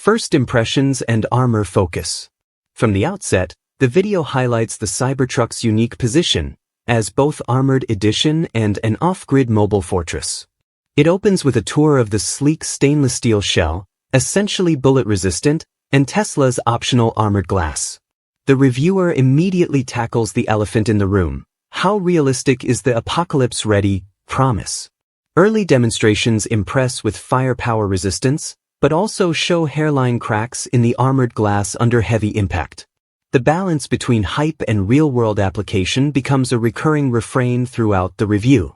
First impressions and armor focus. From the outset, the video highlights the Cybertruck's unique position as both Armored Edition and an off-grid mobile fortress. It opens with a tour of the sleek stainless steel shell, essentially bullet-resistant, and Tesla's optional armored glass. The reviewer immediately tackles the elephant in the room. How realistic is the apocalypse-ready promise? Early demonstrations impress with firepower resistance, but also show hairline cracks in the armored glass under heavy impact. The balance between hype and real-world application becomes a recurring refrain throughout the review.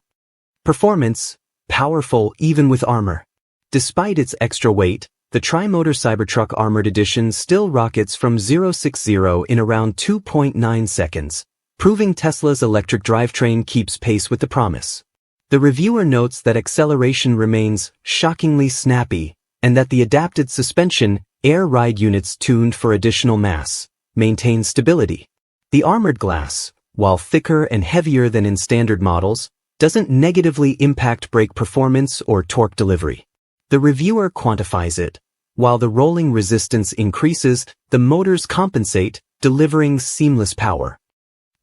Performance, powerful even with armor. Despite its extra weight, the tri-motor Cybertruck Armored Edition still rockets from 0-60 in around 2.9 seconds, proving Tesla's electric drivetrain keeps pace with the promise. The reviewer notes that acceleration remains shockingly snappy, and that the adapted suspension, air ride units tuned for additional mass, maintain stability. The armored glass, while thicker and heavier than in standard models, doesn't negatively impact brake performance or torque delivery. The reviewer quantifies it. While the rolling resistance increases, the motors compensate, delivering seamless power.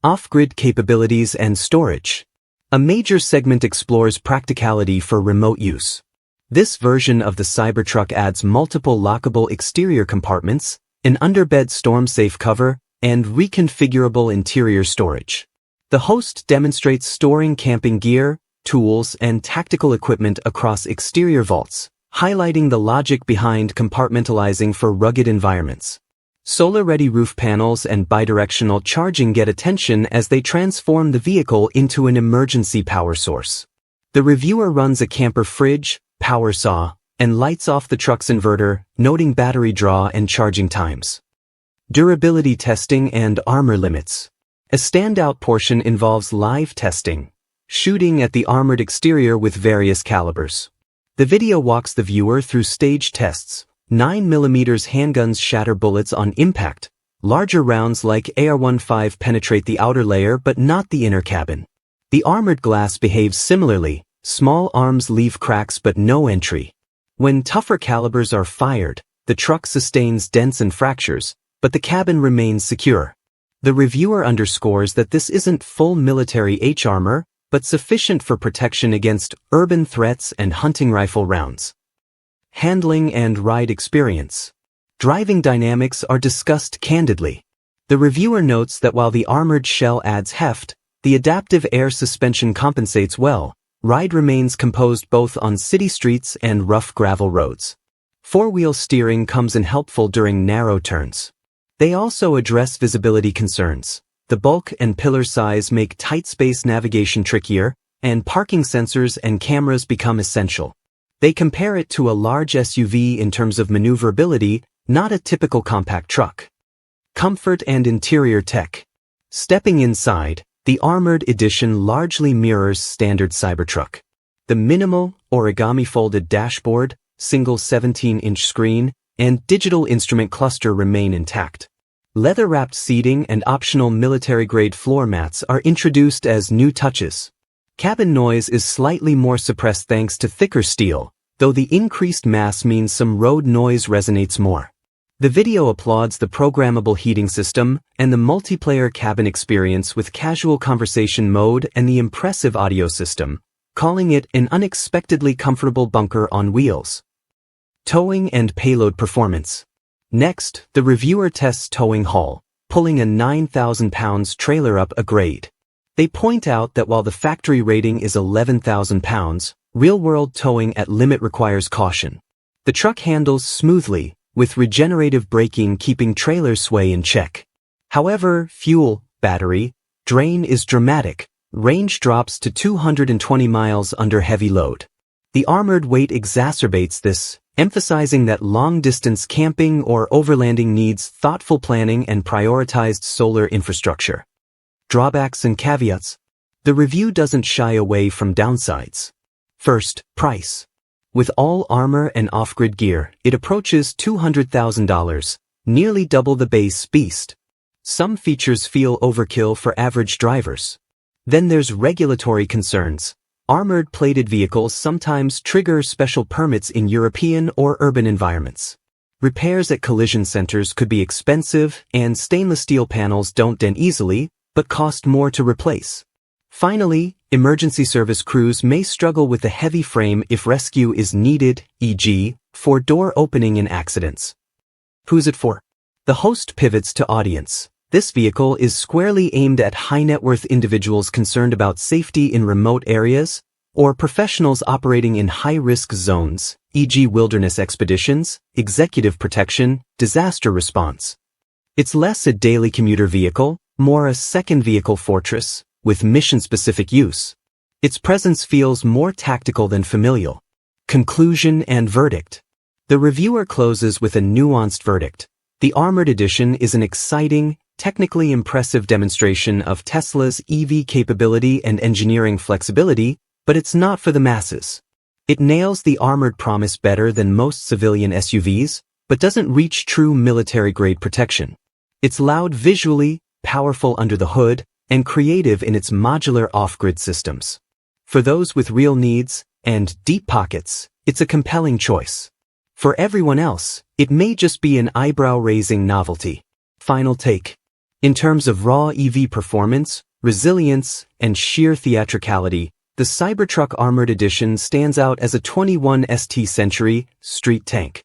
Off-grid capabilities and storage. A major segment explores practicality for remote use. This version of the Cybertruck adds multiple lockable exterior compartments, an underbed storm-safe cover, and reconfigurable interior storage. The host demonstrates storing camping gear, tools, and tactical equipment across exterior vaults, highlighting the logic behind compartmentalizing for rugged environments. Solar-ready roof panels and bidirectional charging get attention as they transform the vehicle into an emergency power source. The reviewer runs a camper fridge, power saw, and lights off the truck's inverter, noting battery draw and charging times. Durability testing and armor limits. A standout portion involves live testing, shooting at the armored exterior with various calibers. The video walks the viewer through stage tests. 9mm handguns shatter bullets on impact. Larger rounds like AR-15 penetrate the outer layer but not the inner cabin. The armored glass behaves similarly. Small arms leave cracks but no entry. When tougher calibers are fired, the truck sustains dents and fractures, but the cabin remains secure. The reviewer underscores that this isn't full military H-armor, but sufficient for protection against urban threats and hunting rifle rounds. Handling and ride experience. Driving dynamics are discussed candidly. The reviewer notes that while the armored shell adds heft, the adaptive air suspension compensates well. Ride remains composed both on city streets and rough gravel roads. Four-wheel steering comes in helpful during narrow turns. They also address visibility concerns. The bulk and pillar size make tight space navigation trickier, and parking sensors and cameras become essential. They compare it to a large SUV in terms of maneuverability, not a typical compact truck. Comfort and interior tech. Stepping inside, the Armored Edition largely mirrors standard Cybertruck. The minimal, origami-folded dashboard, single 17-inch screen, and digital instrument cluster remain intact. Leather-wrapped seating and optional military-grade floor mats are introduced as new touches. Cabin noise is slightly more suppressed thanks to thicker steel, though the increased mass means some road noise resonates more. The video applauds the programmable heating system and the multiplayer cabin experience with casual conversation mode and the impressive audio system, calling it an unexpectedly comfortable bunker on wheels. Towing and payload performance. Next, the reviewer tests towing haul, pulling a 9,000 pounds trailer up a grade. They point out that while the factory rating is 11,000 pounds, real-world towing at limit requires caution. The truck handles smoothly, with regenerative braking keeping trailer sway in check. However, fuel, battery, drain is dramatic. Range drops to 220 miles under heavy load. The armored weight exacerbates this, emphasizing that long-distance camping or overlanding needs thoughtful planning and prioritized solar infrastructure. Drawbacks and caveats. The review doesn't shy away from downsides. First, price. With all armor and off-grid gear, it approaches $200,000, nearly double the base beast. Some features feel overkill for average drivers. Then there's regulatory concerns. Armored plated vehicles sometimes trigger special permits in European or urban environments. Repairs at collision centers could be expensive, and stainless steel panels don't dent easily, but cost more to replace. Finally, emergency service crews may struggle with the heavy frame if rescue is needed, e.g., for door opening in accidents. Who's it for? The host pivots to audience. This vehicle is squarely aimed at high-net-worth individuals concerned about safety in remote areas, or professionals operating in high-risk zones, e.g. wilderness expeditions, executive protection, disaster response. It's less a daily commuter vehicle, more a second vehicle fortress, with mission-specific use. Its presence feels more tactical than familial. Conclusion and verdict. The reviewer closes with a nuanced verdict. The Armored Edition is an exciting, technically impressive demonstration of Tesla's EV capability and engineering flexibility, but it's not for the masses. It nails the armored promise better than most civilian SUVs, but doesn't reach true military-grade protection. It's loud visually, powerful under the hood, and creative in its modular off-grid systems. For those with real needs and deep pockets, it's a compelling choice. For everyone else, it may just be an eyebrow-raising novelty. Final take. In terms of raw EV performance, resilience, and sheer theatricality, the Cybertruck Armored Edition stands out as a 21st century street tank.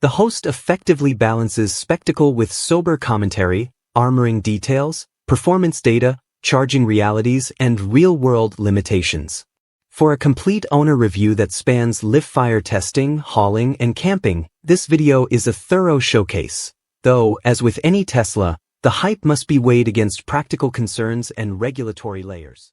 The host effectively balances spectacle with sober commentary, armoring details, performance data, charging realities, and real-world limitations. For a complete owner review that spans live-fire testing, hauling, and camping, this video is a thorough showcase. Though, as with any Tesla, the hype must be weighed against practical concerns and regulatory layers.